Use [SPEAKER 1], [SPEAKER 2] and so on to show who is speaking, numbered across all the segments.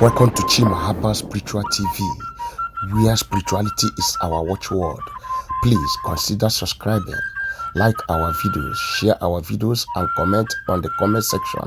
[SPEAKER 1] Welcome to Chimahaba Spiritual TV, where spirituality is our watchword. Please consider subscribing, like our videos, share our videos, and comment on the comment section.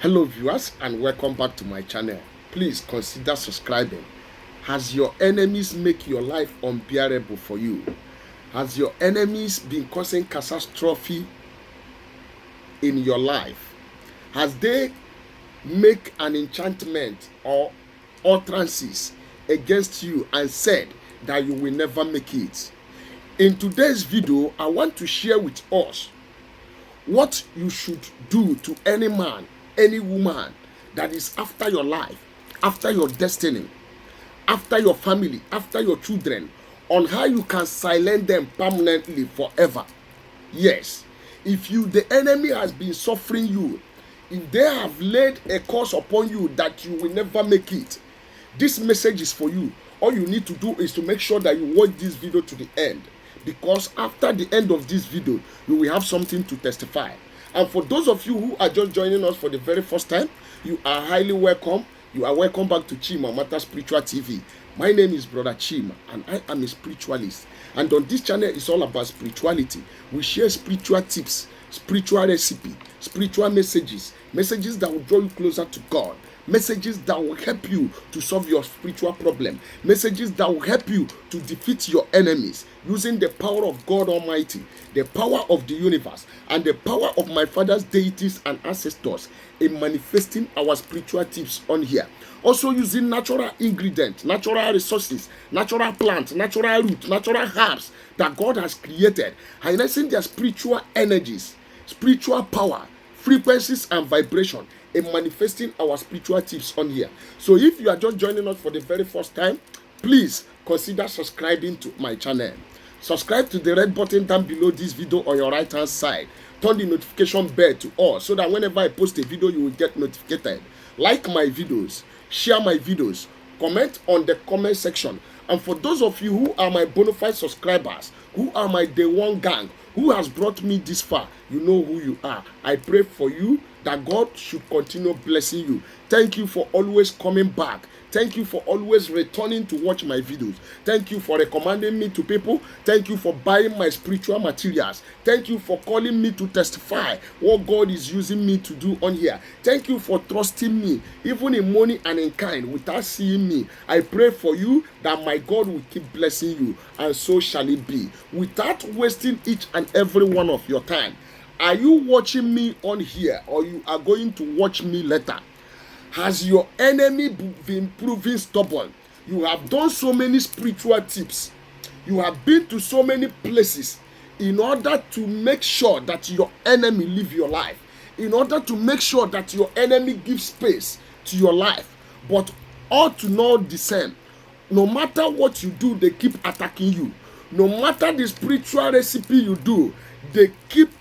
[SPEAKER 1] Hello viewers, and welcome back to my channel. Please consider subscribing. Has your enemies make your life unbearable for you? Has your enemies been causing catastrophe in your life? Has they make an enchantment or utterances against you and said that you will never make it? In today's video, I want to share with us what you should do to any man, any woman that is after your life, after your destiny, after your family, after your children, on how you can silence them permanently forever. Yes, if the enemy has been suffering you, if they have laid a curse upon you that you will never make it, this message is for you. All you need to do is to make sure that you watch this video to the end, because after the end of this video, you will have something to testify. And for those of you who are just joining us for the very first time, you are highly welcome. You are welcome back to Chimahaba Spiritual TV. My name is Brother Chima, and I am a spiritualist. And on this channel, it's all about spirituality. We share spiritual tips, spiritual recipe, spiritual messages that will draw you closer to God, messages that will help you to solve your spiritual problem, messages that will help you to defeat your enemies using the power of God Almighty, the power of the universe, and the power of my father's deities and ancestors in manifesting our spiritual tips on here. Also using natural ingredients, natural resources, natural plants, natural roots, natural herbs that God has created, harnessing their spiritual energies, spiritual power, frequencies, and vibration in manifesting our spiritual tips on here. So if you are just joining us for the very first time, please consider subscribing to my channel. Subscribe to the red button down below this video on your right hand side. Turn the notification bell to all so that whenever I post a video, you will get notified. Like my videos, share my videos, comment on the comment section. And for those of you who are my bona fide subscribers, who are my day one gang, who has brought me this far, you know who you are. I pray for you that God should continue blessing you. Thank you for always coming back. Thank you for always returning to watch my videos. Thank you for recommending me to people. Thank you for buying my spiritual materials. Thank you for calling me to testify what God is using me to do on here. Thank you for trusting me, even in money and in kind, without seeing me. I pray for you that my God will keep blessing you, and so shall it be. Without wasting each and every one of your time, are you watching me on here, or you are going to watch me later? Has your enemy been proving stubborn? You have done so many spiritual tips. You have been to so many places in order to make sure that your enemy live your life, in order to make sure that your enemy gives space to your life. But all to no discern. No matter what you do, they keep attacking you. No matter the spiritual recipe you do, they keep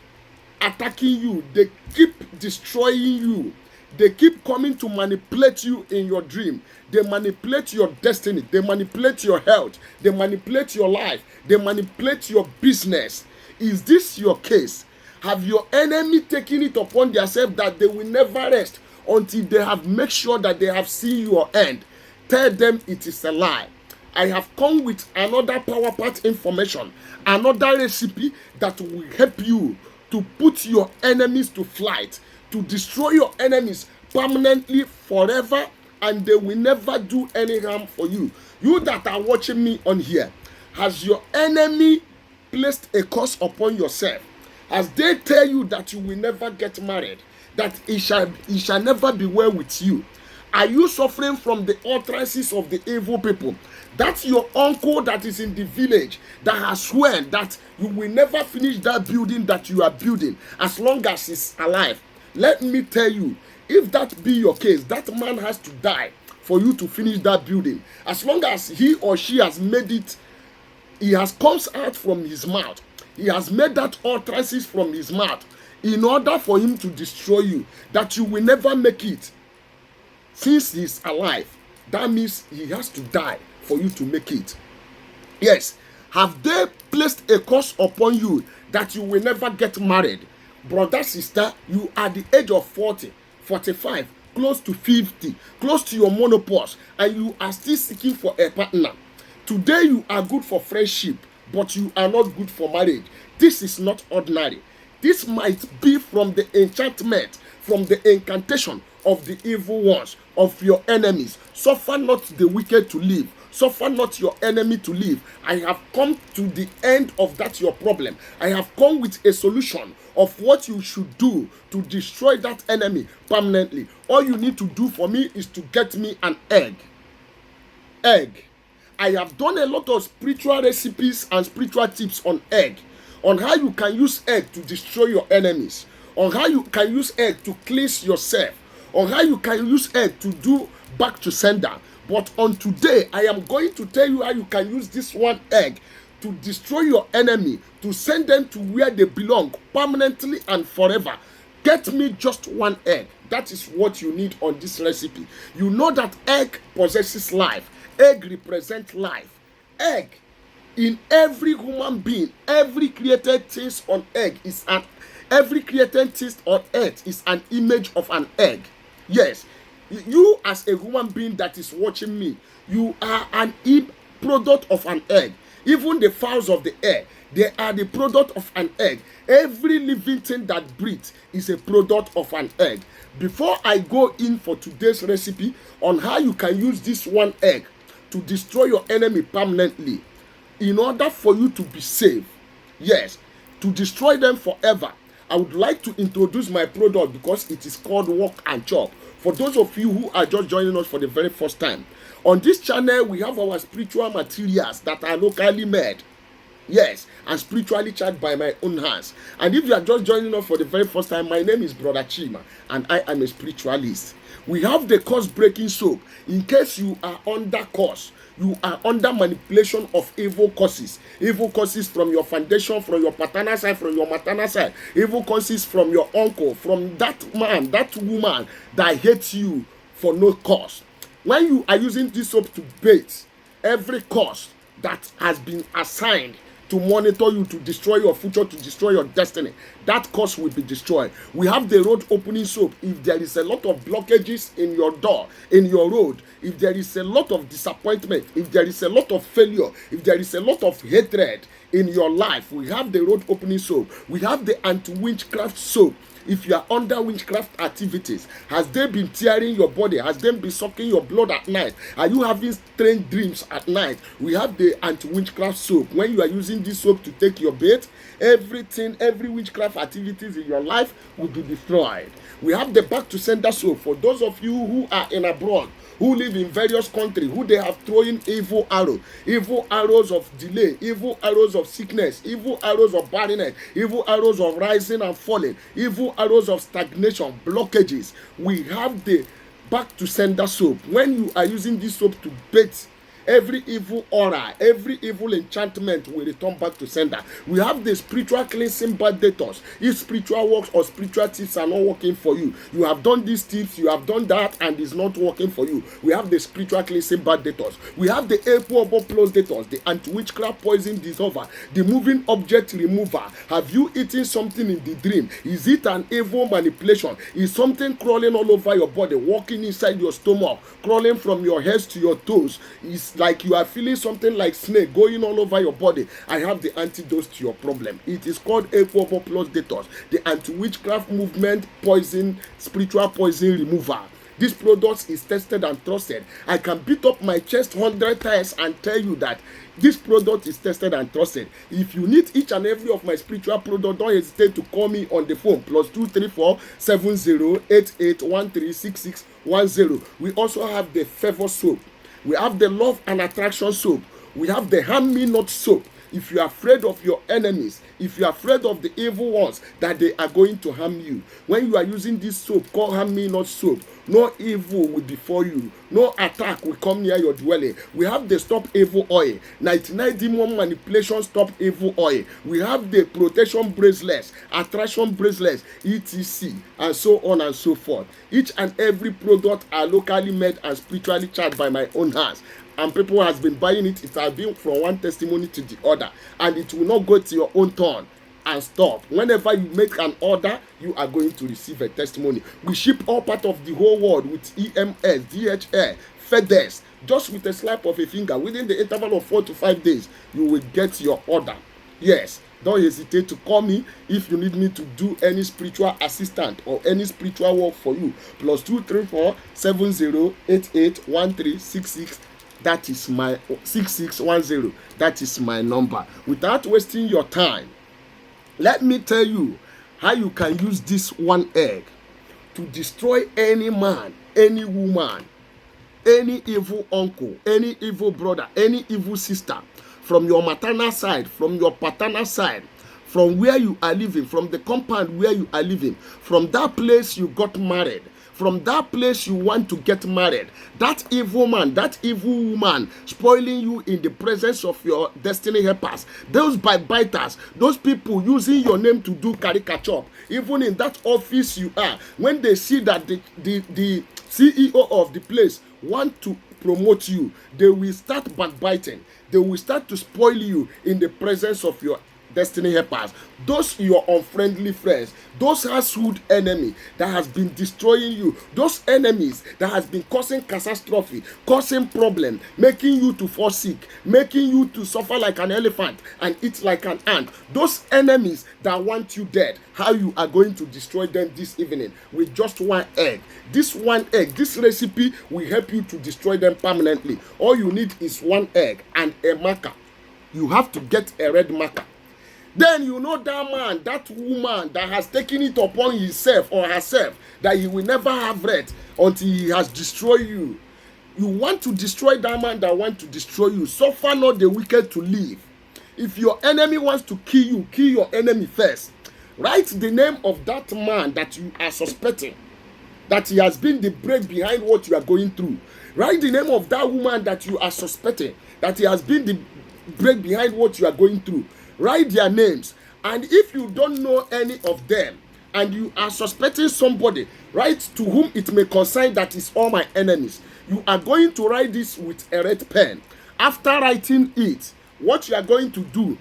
[SPEAKER 1] attacking you. They keep destroying you. They keep coming to manipulate you in your dream. They manipulate your destiny. They manipulate your health. They manipulate your life. They manipulate your business. Is this your case? Have your enemy taken it upon themselves that they will never rest until they have made sure that they have seen your end? Tell them it is a lie. I have come with another power part information, another recipe that will help you to put your enemies to flight, to destroy your enemies permanently forever, and they will never do any harm for you. You that are watching me on here, has your enemy placed a curse upon yourself? As they tell you that you will never get married, that it shall never be well with you? Are you suffering from the utterances of the evil people? That's your uncle that is in the village that has sworn that you will never finish that building that you are building as long as he's alive. Let me tell you, if that be your case, that man has to die for you to finish that building. As long as he or she has made it, he has comes out from his mouth. He has made that utterances from his mouth in order for him to destroy you, that you will never make it. Since he's alive, that means he has to die for you to make it. Yes, have they placed a curse upon you that you will never get married? Brother, sister, you are the age of 40, 45,
[SPEAKER 2] close to 50, close to your menopause, and you are still seeking for a partner. Today you are good for friendship, but you are not good for marriage. This is not ordinary. This might be from the enchantment, from the incantation of the evil ones, of your enemies. Suffer not the wicked to live. Suffer not your enemy to live. I have come to the end of that your problem. I have come with a solution of what you should do to destroy that enemy permanently. All you need to do for me is to get me an egg. Egg. I have done a lot of spiritual recipes and spiritual tips on egg, on how you can use egg to destroy your enemies, on how you can use egg to cleanse yourself, on how you can use egg to do back to sender. But on today, I am going to tell you how you can use this one egg to destroy your enemy, to send them to where they belong permanently and forever. Get me just one egg. That is what you need on this recipe. You know that egg possesses life. Egg represents life. Egg, in every human being, every created thing on egg is every created thing on earth is an image of an egg. Yes, you as a human being that is watching me, you are an product of an egg. Even the fowls of the air, they are the product of an egg. Every living thing that breathes is a product of an egg. Before I go in for today's recipe on how you can use this one egg to destroy your enemy permanently, in order for you to be saved, yes, to destroy them forever, I would like to introduce my product because it is called Walk and Chop. For those of you who are just joining us for the very first time, on this channel we have our spiritual materials that are locally made, yes, and spiritually charged by my own hands. And if you are just joining us for the very first time, my name is Brother Chima and I am a spiritualist. We have the curse breaking soap in case you are under curse, you are under manipulation of evil curses from your foundation, from your paternal side, from your maternal side, evil curses from your uncle, from that man, that woman that hates you for no cause. When you are using this soap to bait every curse that has been assigned to monitor you, to destroy your future, to destroy your destiny, that curse will be destroyed. We have the road opening soap. If there is a lot of blockages in your door, in your road, if there is a lot of disappointment, if there is a lot of failure, if there is a lot of hatred in your life, we have the road opening soap. We have the anti-witchcraft soap. If you are under witchcraft activities, has they been tearing your body? Has they been sucking your blood at night? Are you having strange dreams at night? We have the anti-witchcraft soap. When you are using this soap to take your bait, everything, every witchcraft activities in your life will be destroyed. We have the back to sender soap. For those of you who are in abroad, who live in various countries, who they have thrown evil arrows of delay, evil arrows of sickness, evil arrows of barrenness, evil arrows of rising and falling, evil arrows of stagnation, blockages. We have the back to sender soap. When you are using this soap to bait every evil aura, every evil enchantment will return back to sender. We have the spiritual cleansing bad detox. If spiritual works or spiritual tips are not working for you, you have done these tips, you have done that, and it's not working for you, we have the spiritual cleansing bad detox. We have the Epo Plus detox, the anti-witchcraft poison dissolver, the moving object remover. Have you eaten something in the dream? Is it an evil manipulation? Is something crawling all over your body, walking inside your stomach, crawling from your head to your toes? Is like you are feeling something like snake going all over your body? I have the antidote to your problem. It is called Epo Plus detox, the anti-witchcraft movement poison, spiritual poison remover. This product is tested and trusted. I can beat up my chest 100 times and tell you that this product is tested and trusted. If you need each and every of my spiritual products, don't hesitate to call me on the phone, +234 7088136610. We also have the Favor soap. We have the Love and Attraction soap. We have the Harm Me Not soap. If you are afraid of your enemies, if you are afraid of the evil ones that they are going to harm you, when you are using this soap called Harm Me Not soap, no evil will befall you, no attack will come near your dwelling. We have the Stop Evil oil, 99 demon manipulation stop evil oil. We have the protection bracelets, attraction bracelets, etc., and so on and so forth. Each and every product are locally made and spiritually charged by my own hands, and people has been buying it. It has been from one testimony to the other, and it will not go to your own turn. and stop. Whenever you make an order, you are going to receive a testimony. We ship all part of the whole world with EMS, DHL, FedEx. Just with a slap of a finger, within the interval of 4 to 5 days, you will get your order. Yes, don't hesitate to call me if you need me to do any spiritual assistant or any spiritual work for you. +234 70881366. That is my 6610. That is my number. Without wasting your time, let me tell you how you can use this one egg to destroy any man, any woman, any evil uncle, any evil brother, any evil sister, from your maternal side, from your paternal side, from where you are living, from the compound where you are living, from that place you got married, from that place you want to get married, that evil man, that evil woman spoiling you in the presence of your destiny helpers, those biters, those people using your name to do caricature, even in that office you are, when they see that the CEO of the place want to promote you, they will start backbiting. They will start to spoil you in the presence of your destiny helpers, those your unfriendly friends, those household enemy that has been destroying you, those enemies that has been causing catastrophe, causing problem, making you to fall sick, making you to suffer like an elephant and eat like an ant, those enemies that want you dead. How you are going to destroy them this evening with just one egg. This one egg, this recipe will help you to destroy them permanently. All you need is one egg and a marker. You have to get a red marker. Then you know that man, that woman that has taken it upon himself or herself that he will never have rest until he has destroyed you. You want to destroy that man that wants to destroy you. Suffer not the wicked to live. If your enemy wants to kill you, kill your enemy first. Write the name of that man that you are suspecting, that he has been the brain behind what you are going through. Write the name of that woman that you are suspecting, that he has been the brain behind what you are going through. Write their names, and if you don't know any of them and you are suspecting somebody, write to whom it may concern that is all my enemies. You are going to write this with a red pen. After writing it, what you are going to do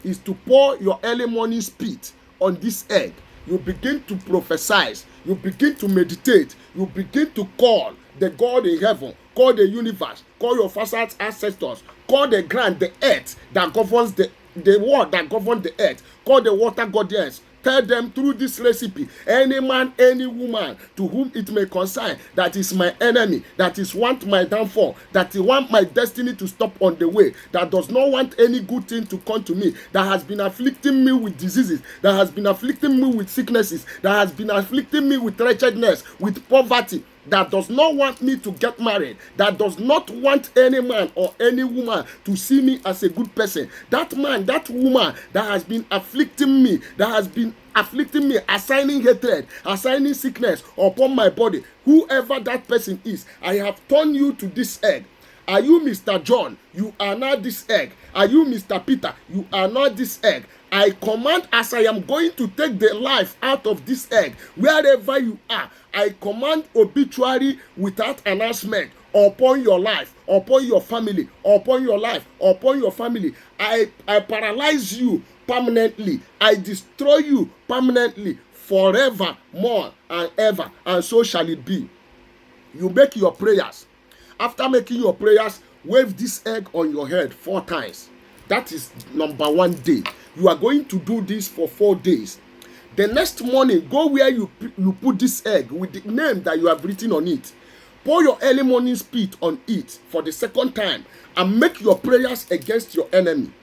[SPEAKER 2] is to pour your early morning spit on this egg. You begin to prophesy, you begin to meditate, you begin to call the God in heaven, call the universe, call your father's ancestors, call the ground, the earth that governs the world that governs the earth, call the water guardians. Tell them through this recipe, any man, any woman to whom it may concern that is my enemy, that is want my downfall, that he want my destiny to stop on the way, that does not want any good thing to come to me, that has been afflicting me with diseases, that has been afflicting me with sicknesses, that has been afflicting me with wretchedness, with poverty, that does not want me to get married, that does not want any man or any woman to see me as a good person. That man, that woman that has been afflicting me, assigning hatred, assigning sickness upon my body, whoever that person is, I have turned you to this egg. Are you Mr. John? You are not this egg. Are you Mr. Peter? You are not this egg. I command, as I am going to take the life out of this egg, wherever you are, I command obituary without announcement upon your life, upon your family, upon your life, upon your family. I paralyze you permanently. I destroy you permanently, forever, more and ever, and so shall it be. You make your prayers. After making your prayers, wave this egg on your head 4 times. That is number 1 day. You are going to do this for 4 days. The next morning, go where you put this egg with the name that you have written on it. Pour your early morning spit on it for the 2nd time and make your prayers against your enemy.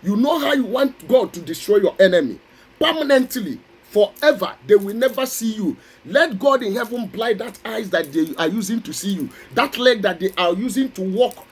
[SPEAKER 2] You know how you want God to destroy your enemy permanently, forever. They will never see you. Let God in heaven blind that eyes that they are using to see you, that leg that they are using to walk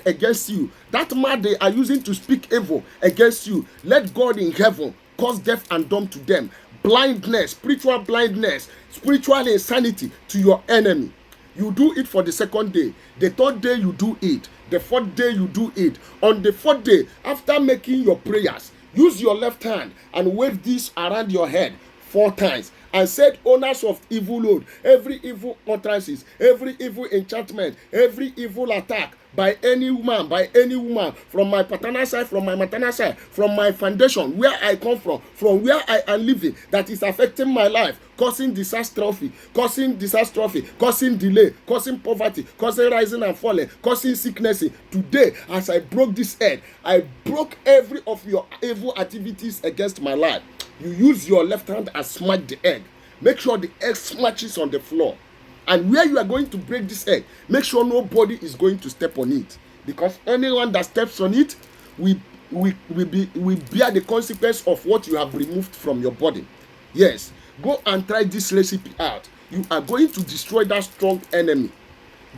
[SPEAKER 2] against you, that mouth they are using to speak evil against you. Let God in heaven cause deaf and dumb to them, blindness, spiritual insanity to your enemy. You do it for the 2nd day. The 3rd day you do it. The 4th day you do it. On the 4th day, after making your prayers, use your left hand and wave this around your head 4 times and said, owners of evil load, every evil utterances, every evil enchantment, every evil attack by any woman, from my paternal side, from my maternal side, from my foundation, where I come from where I am living, that is affecting my life, causing disastrophe, causing delay, causing poverty, causing rising and falling, causing sickness. Today, as I broke this head, I broke every of your evil activities against my life. You use your left hand and smash the egg. Make sure the egg smashes on the floor. And where you are going to break this egg, make sure nobody is going to step on it. Because anyone that steps on it will bear the consequence of what you have removed from your body. Yes, go and try this recipe out. You are going to destroy that strong enemy.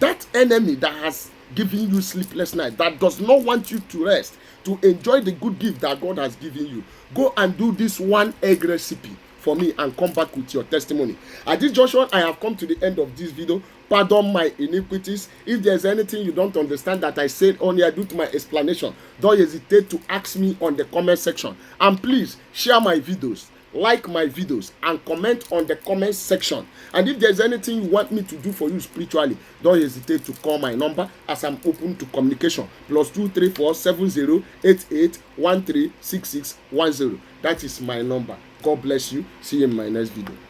[SPEAKER 2] That enemy that has given you sleepless night, that does not want you to rest, to enjoy the good gift that God has given you. Go and do this one egg recipe for me and come back with your testimony. At this junction, I have come to the end of this video. Pardon my iniquities. If there's anything you don't understand that I said on here due to my explanation, don't hesitate to ask me on the comment section. And please share my videos, like my videos, and comment on the comment section. And if there's anything you want me to do for you spiritually, don't hesitate to call my number, as I'm open to communication. +234 7088 136610. That is my number. God bless you. See you in my next video.